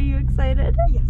you excited? Yes.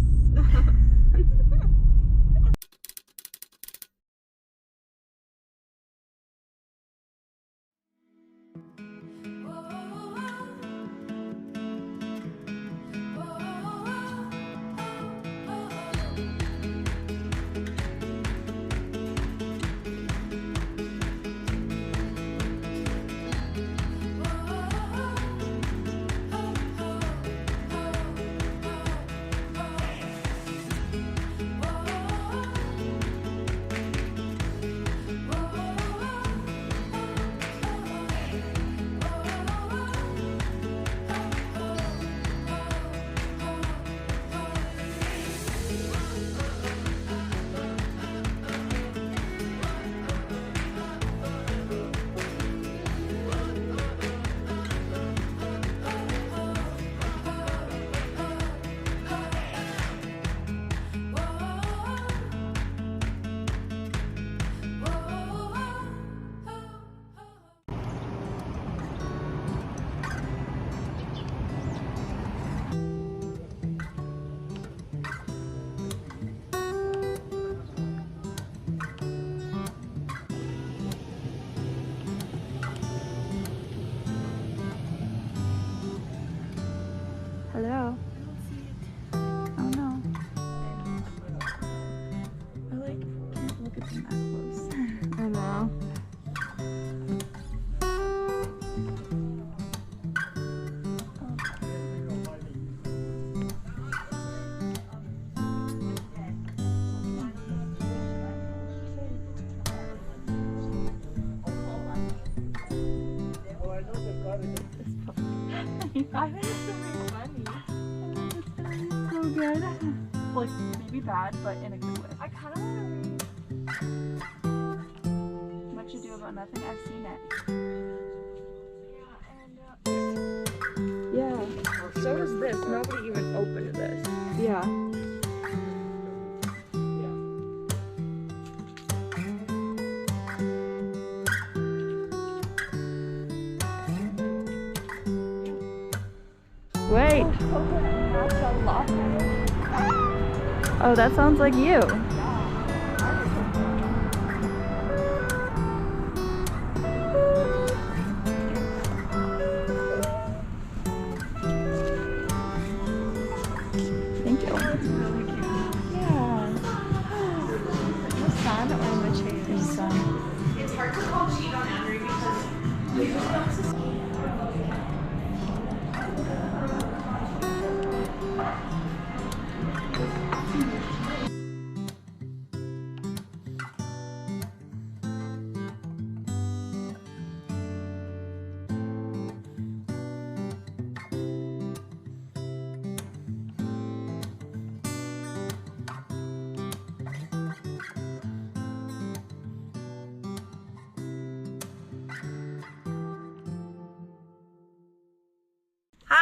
Hello. Oh no. I like can't look at them that close. I know. I think it's gonna be funny. It's gonna be so good. Like maybe bad, but in a good way. I kind of want to read. Much Ado About Nothing. I've seen it. Yeah, so does this. Nobody even opened this. Yeah. Wait. Oh, that sounds like you. Thank you. It's really cute. Yeah. The sun or the chairs? The sun. It's hard to call cheat on Andrew because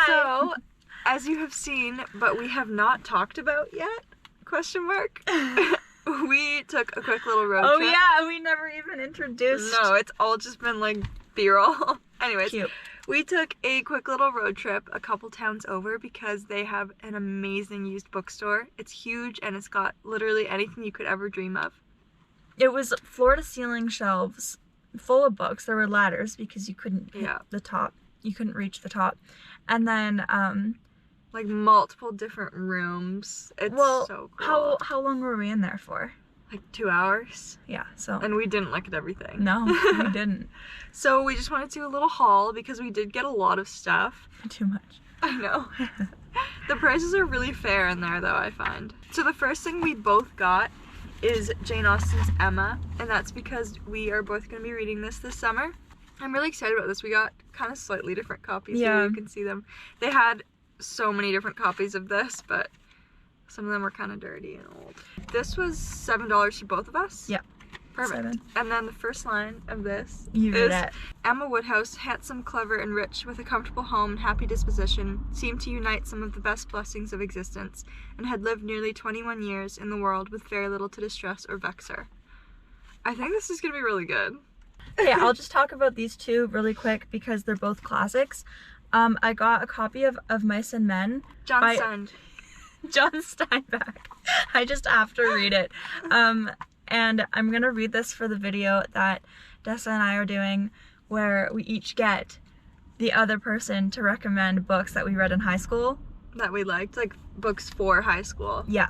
So, as you have seen, but we have not talked about yet, question mark, we took a quick little road Oh trip. yeah, we never even introduced. No, it's all just been like B-roll. Anyways, Cute. we took a quick little road trip a couple towns over because they have an amazing used bookstore. It's huge and it's got literally anything you could ever dream of. It was floor-to-ceiling shelves full of books. There were ladders because you couldn't hit Yeah. the top. You couldn't reach the top. And then, Like multiple different rooms. It's well, so cool. how long were we in there for? Like 2 hours. Yeah, so. And we didn't look at everything. No, we didn't. So we just wanted to do a little haul because we did get a lot of stuff. Too much. I know. The prices are really fair in there though, I find. So the first thing we both got is Jane Austen's Emma, and that's because we are both going to be reading this summer. I'm really excited about this. We got kind of slightly different copies Yeah. here, you can see them. They had so many different copies of this, but some of them were kind of dirty and old. This was $7 for both of us? Yeah. Perfect. 7. And then the first line of this You is, read it. Emma Woodhouse, handsome, clever, and rich, with a comfortable home and happy disposition, seemed to unite some of the best blessings of existence, and had lived nearly 21 years in the world with very little to distress or vex her. I think this is gonna be really good. Okay, I'll just talk about these two really quick because they're both classics. I got a copy of Mice and Men. John by- Sund. John Steinbeck. I just have to read it. And I'm gonna read this for the video that Dessa and I are doing, where we each get the other person to recommend books that we read in high school. That we liked, like books for high school. Yeah.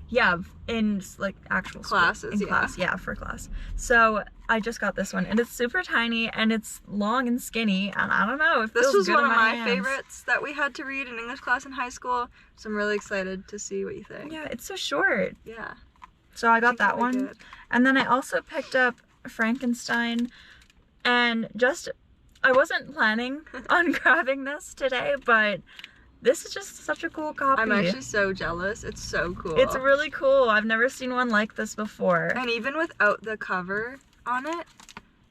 Yeah, in like actual classes, school. In class, yeah, for class. So I just got this one, and it's super tiny, and it's long and skinny, and I don't know, it feels This was good one in of my hands. favorites that we had to read in English class in high school, so I'm really excited to see what you think. Yeah, it's so short. Yeah. So I got It's that really one. good. And then I also picked up Frankenstein, and I wasn't planning on grabbing this today, but this is just such a cool copy. I'm actually so jealous. It's so cool. It's really cool. I've never seen one like this before. And even without the cover on it,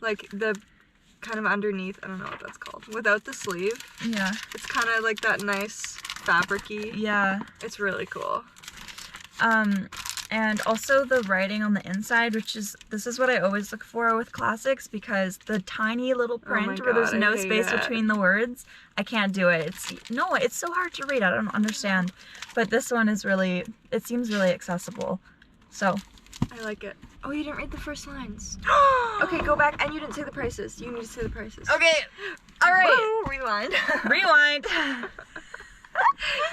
like the kind of underneath, I don't know what that's called, without the sleeve, Yeah. it's kind of like that nice fabric-y. Yeah. It's really cool. And also the writing on the inside, this is what I always look for with classics, because the tiny little print where there's God, I no hate space it. between the words, I can't do it. It's so hard to read. I don't understand. But this one is it seems really accessible. So. I like it. Oh, you didn't read the first lines. Okay, go back, and you didn't say the prices. You need to say the prices. Okay. All right. Woo, rewind. Rewind.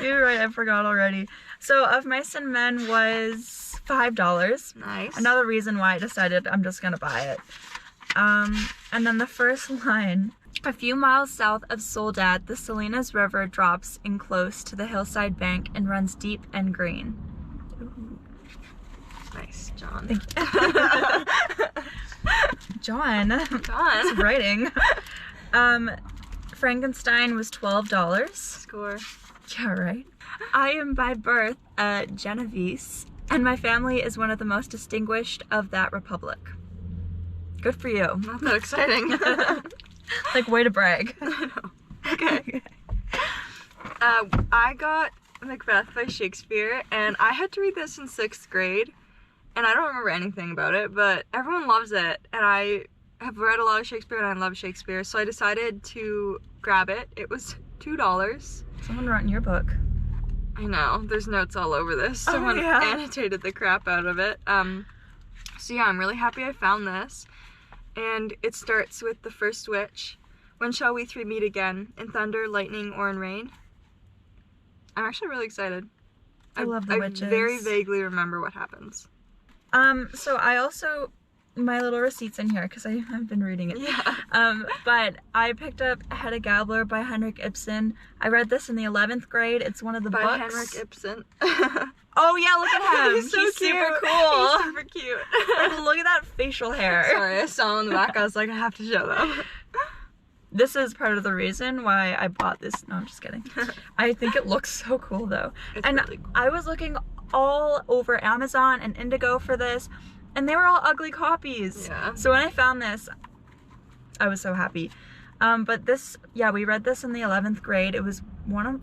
You're right, I forgot already. So Of Mice and Men was $5. Nice. Another reason why I decided I'm just gonna buy it. And then the first line. A few miles south of Soledad, the Salinas River drops in close to the hillside bank and runs deep and green. Ooh. Nice, John. Thank you. John. John. Writing. Frankenstein was $12. Score. Yeah, right. I am by birth a Genovese, and my family is one of the most distinguished of that republic. Good for you. Not that exciting. Like, way to brag. Okay. I got Macbeth by Shakespeare, and I had to read this in 6th grade, and I don't remember anything about it, but everyone loves it, and I have read a lot of Shakespeare, and I love Shakespeare, so I decided to grab it. It was $2. Someone wrote in your book. I know, there's notes all over this. Someone yeah. annotated the crap out of it. So yeah, I'm really happy I found this. And it starts with the first witch. When shall we three meet again? In thunder, lightning, or in rain? I'm actually really excited. I love the witches. I very vaguely remember what happens. So I also, my little receipt's in here because I have been reading it. Yeah. But I picked up Hedda Gabler by Henrik Ibsen. I read this in the 11th grade. It's one of the By books. Henrik Ibsen. Oh yeah, look at him. He's so super cute. cool. He's super cute. Like, look at that facial hair. Sorry, I saw him in the back. I was like, I have to show them. This is part of the reason why I bought this. No, I'm just kidding. I think it looks so cool though. It's And really cool. I was looking all over Amazon and Indigo for this, and they were all ugly copies. Yeah. So when I found this, I was so happy. But this, yeah, we read this in the 11th grade. It was one of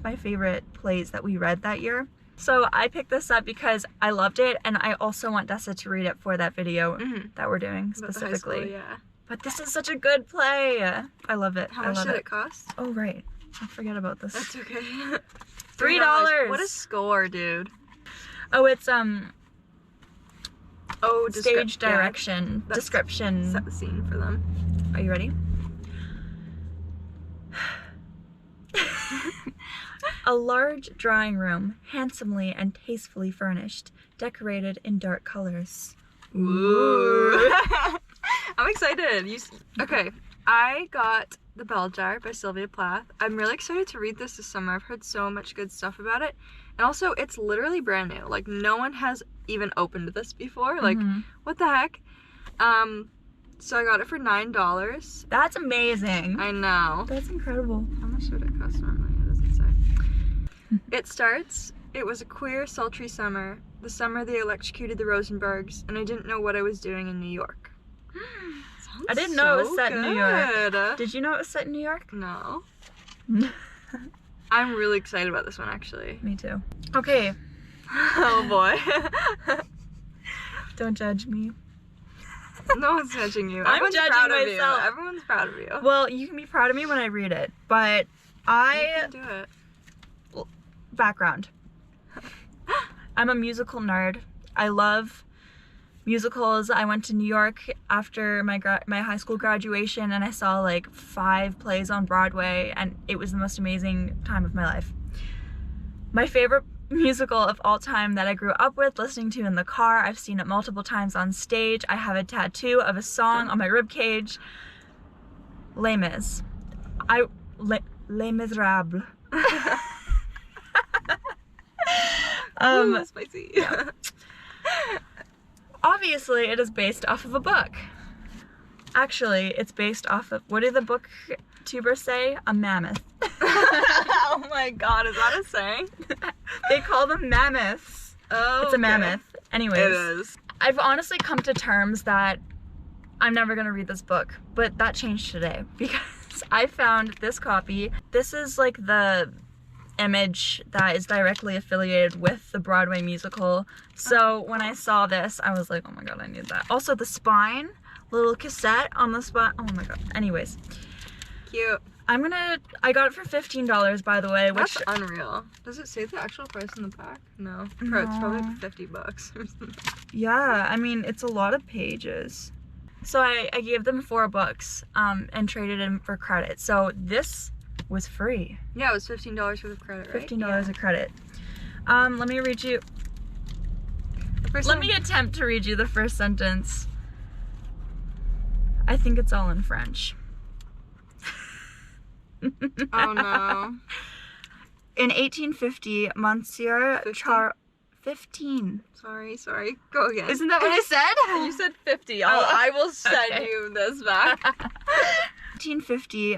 my favorite plays that we read that year. So I picked this up because I loved it, and I also want Dessa to read it for that video that we're doing About the high specifically. school, yeah. But this is such a good play. I love it. How I much love did it cost? Oh, right. I forget about this. That's okay. $3. What a score, dude. Oh, it's Oh, stage yeah. direction, That's- description. Set the scene for them. Are you ready? A large drawing room, handsomely and tastefully furnished, decorated in dark colors. Ooh. I'm excited. Okay, I got The Bell Jar by Sylvia Plath. I'm really excited to read this summer. I've heard so much good stuff about it. And also, it's literally brand new. Like, no one has even opened this before. Like, what the heck? So I got it for $9. That's amazing. I know. That's incredible. How much would it cost normally? It doesn't say. It starts, it was a queer, sultry summer. The summer they electrocuted the Rosenbergs, and I didn't know what I was doing in New York. Sounds I didn't know it was so set in New York. good. Did you know it was set in New York? No. I'm really excited about this one, actually. Me too. Okay, Oh boy. don't judge me. No one's judging you. I'm Everyone's judging proud of myself. you. Everyone's proud of you. Well, you can be proud of me when I read it, but You can do it. background. I'm a musical nerd. I love musicals. I went to New York after my high school graduation, and I saw like 5 plays on Broadway, and it was the most amazing time of my life. My favorite musical of all time that I grew up with, listening to in the car. I've seen it multiple times on stage. I have a tattoo of a song on my ribcage. Les Mis. Les Miserables. Ooh, spicy. Yeah. Obviously, it is based off of a book. Actually, it's based off of, what did the booktubers say? A mammoth. Oh my god, is that a saying? They call them mammoths. Oh, it's a mammoth. Anyways. It is. I've honestly come to terms that I'm never gonna read this book, but that changed today because I found this copy. This is like the image that is directly affiliated with the Broadway musical. So when I saw this, I was like, oh my god, I need that. Also the spine, little cassette on the spine. Oh my god. Anyways. Cute. I got it for $15, by the way, which... That's unreal. Does it say the actual price in the back? No. It's probably like $50. Yeah, I mean, it's a lot of pages. So I gave them 4 books and traded in for credit. So this was free. Yeah, it was $15 worth of credit, right? $15 of credit. Let me read you... Let me attempt to read you the first sentence. I think it's all in French. Oh no. In 1850, Monsieur 15. Sorry. Go again. Isn't that what I said? You said 50. I will send okay. you this back. 1850.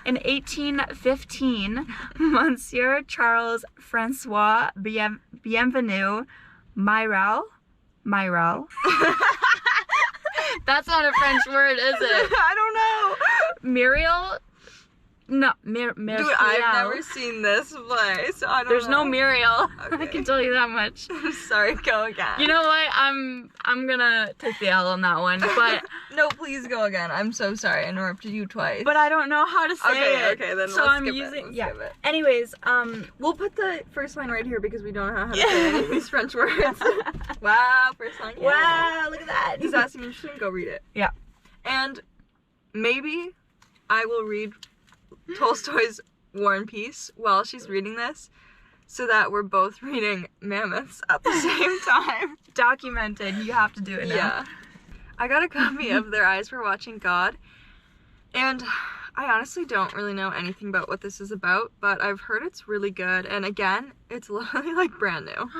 In 1815, Monsieur Charles Francois Bienvenu Myral. That's not a French word, is it? I don't know. Muriel? No, Dude, Dude, I've never seen this play, so I don't know. There's no Muriel. Okay. I can tell you that much. I'm sorry, go again. You know what? I'm gonna take the L on that one, but no, please go again. I'm so sorry, I interrupted you twice. but I don't know how to say it. Okay, then so let's I'm skip using it. yeah. Skip it. Anyways, We'll put the first line right here because we don't know how to say any of these French words. Wow, first line. Yeah. wow, look at that. Is that seem interesting? Go read it. Yeah. And maybe I will read Tolstoy's War and Peace while she's reading this, so that we're both reading mammoths at the same time. Documented. You have to do it now. Yeah. I got a copy of Their Eyes Were Watching God, and I honestly don't really know anything about what this is about, but I've heard it's really good, and again, it's literally like brand new.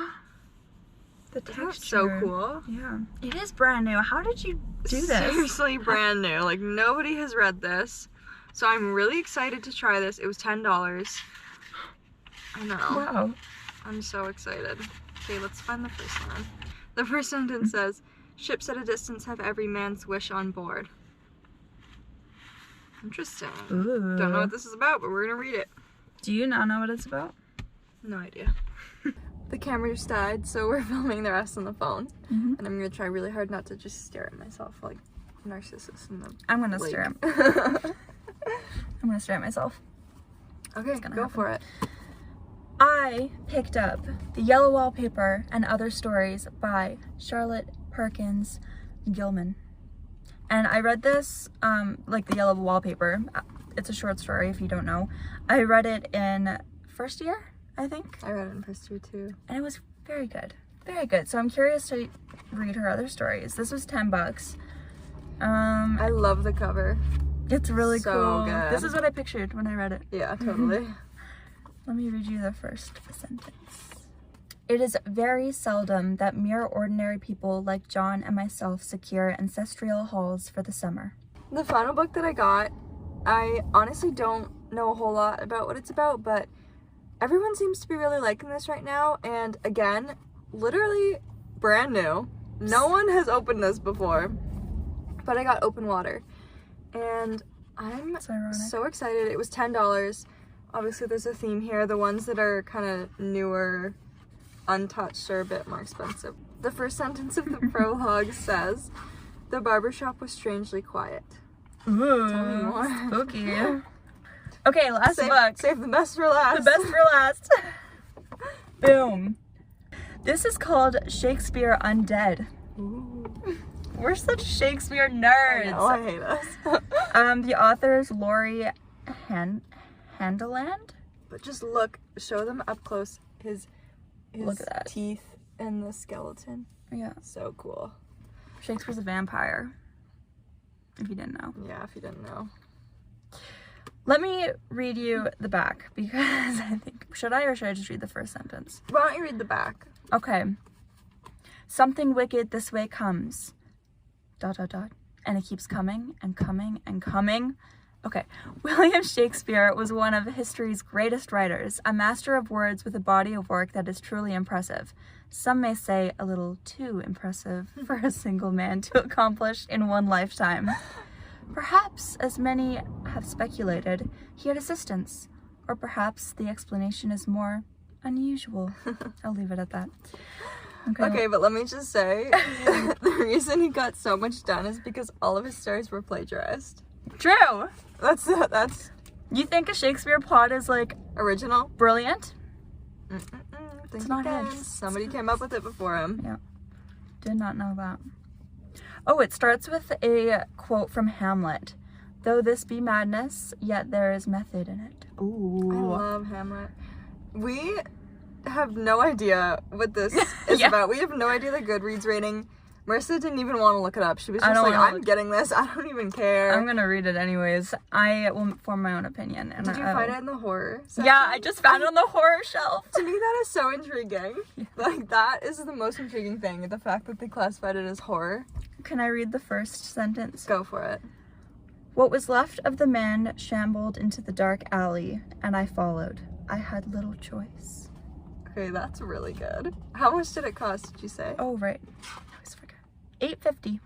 The Isn't texture. that so cool? Yeah. It is brand new. How did you do this? Seriously brand new. Like, nobody has read this. So I'm really excited to try this. It was $10. I know. Wow. I'm so excited. Okay, let's find the first one. The first sentence says, ships at a distance have every man's wish on board. Interesting. Ooh. Don't know what this is about, but we're gonna read it. Do you not know what it's about? No idea. The camera just died, so we're filming the rest on the phone. Mm-hmm. And I'm gonna try really hard not to just stare at myself like Narcissus in the I'm gonna lake. stare at I'm gonna stare at myself. Okay, gonna go happen. for it. I picked up The Yellow Wallpaper and Other Stories by Charlotte Perkins Gilman. And I read this, like The Yellow Wallpaper. It's a short story if you don't know. I read it in first year, I think. I read it in first year too. And it was very good. Very good. So I'm curious to read her other stories. This was $10. I love the cover. It's really So cool. good. This is what I pictured when I read it. Yeah, totally. Let me read you the first sentence. It is very seldom that mere ordinary people like John and myself secure ancestral halls for the summer. The final book that I got, I honestly don't know a whole lot about what it's about, but everyone seems to be really liking this right now, and again, literally brand new. No one has opened this before, but I got open water, and I'm That's ironic. so excited. It was $10. Obviously there's a theme here. The ones that are kind of newer, untouched, are a bit more expensive. The first sentence of the prologue says, the barbershop was strangely quiet. Ooh, more. spooky. Okay, last Save, book. save the best for last. The best for last. Boom. This is called Shakespeare Undead. Ooh. We're such Shakespeare I nerds. know, I hate us. The author is Laurie Handeland. But just look, show them up close his Look at that. teeth and the skeleton. Yeah. So cool. Shakespeare's a vampire. If you didn't know. Yeah, if you didn't know. Let me read you the back because I think, should I or should I just read the first sentence? Why don't you read the back? Okay. Something wicked this way comes. ... And it keeps coming and coming and coming. Okay. William Shakespeare was one of history's greatest writers, a master of words with a body of work that is truly impressive. Some may say a little too impressive for a single man to accomplish in one lifetime. Perhaps, as many have speculated, he had assistants, or perhaps the explanation is more unusual. I'll leave it at that. Okay, but let me just say, the reason he got so much done is because all of his stories were plagiarized. True! That's You think a Shakespeare plot is, like, original. brilliant? It's not his. Somebody came up with it before him. Yeah. Did not know that. Oh, it starts with a quote from Hamlet. Though this be madness, yet there is method in it. Ooh. I love Hamlet. We have no idea what this is Yeah. about. We have no idea the Goodreads rating. Marissa didn't even want to look it up. She was I just don't like, wanna I'm look- getting this. I don't even care. I'm gonna read it anyways. I will form my own opinion. And Did you find it in the horror section? Yeah, I just found it on the horror shelf. To me, that is so intriguing. Like, that is the most intriguing thing. The fact that they classified it as horror. Can I read the first sentence? Go for it. What was left of the men shambled into the dark alley, and I followed. I had little choice. Okay, that's really good. How much did it cost, did you say? Oh, right. I always forget. $8.50.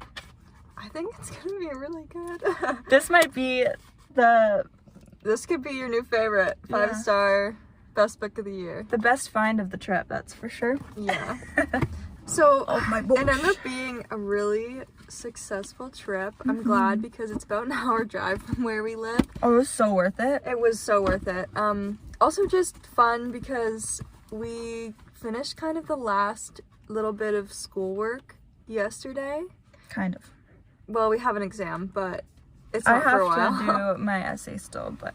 I think it's gonna be really good. This might be the This could be your new favorite. 5-star best book of the year. the best find of the trip, that's for sure. Yeah. So, Oh, my it gosh. ended up being a really successful trip. I'm glad because it's about an hour drive from where we live. Oh, it was so worth it. It was so worth it. Also just fun because we finished kind of the last little bit of schoolwork yesterday. Kind of. Well, we have an exam, but it's I not for a while. have to do my essay still, but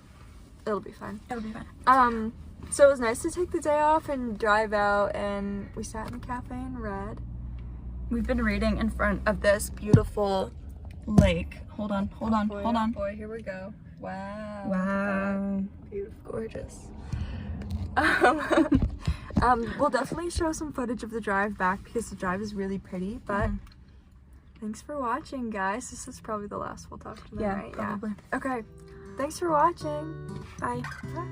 It'll be fine. it'll be fine. So it was nice to take the day off and drive out, and we sat in a cafe and read. We've been reading in front of this beautiful lake. Hold on. Boy, here we go. Wow. Wow. Beautiful. Gorgeous. We'll definitely show some footage of the drive back because the drive is really pretty, but thanks for watching, guys. This is probably the last we'll talk to them, Yeah, right? probably. Yeah. Okay. Thanks for watching. Bye. Bye.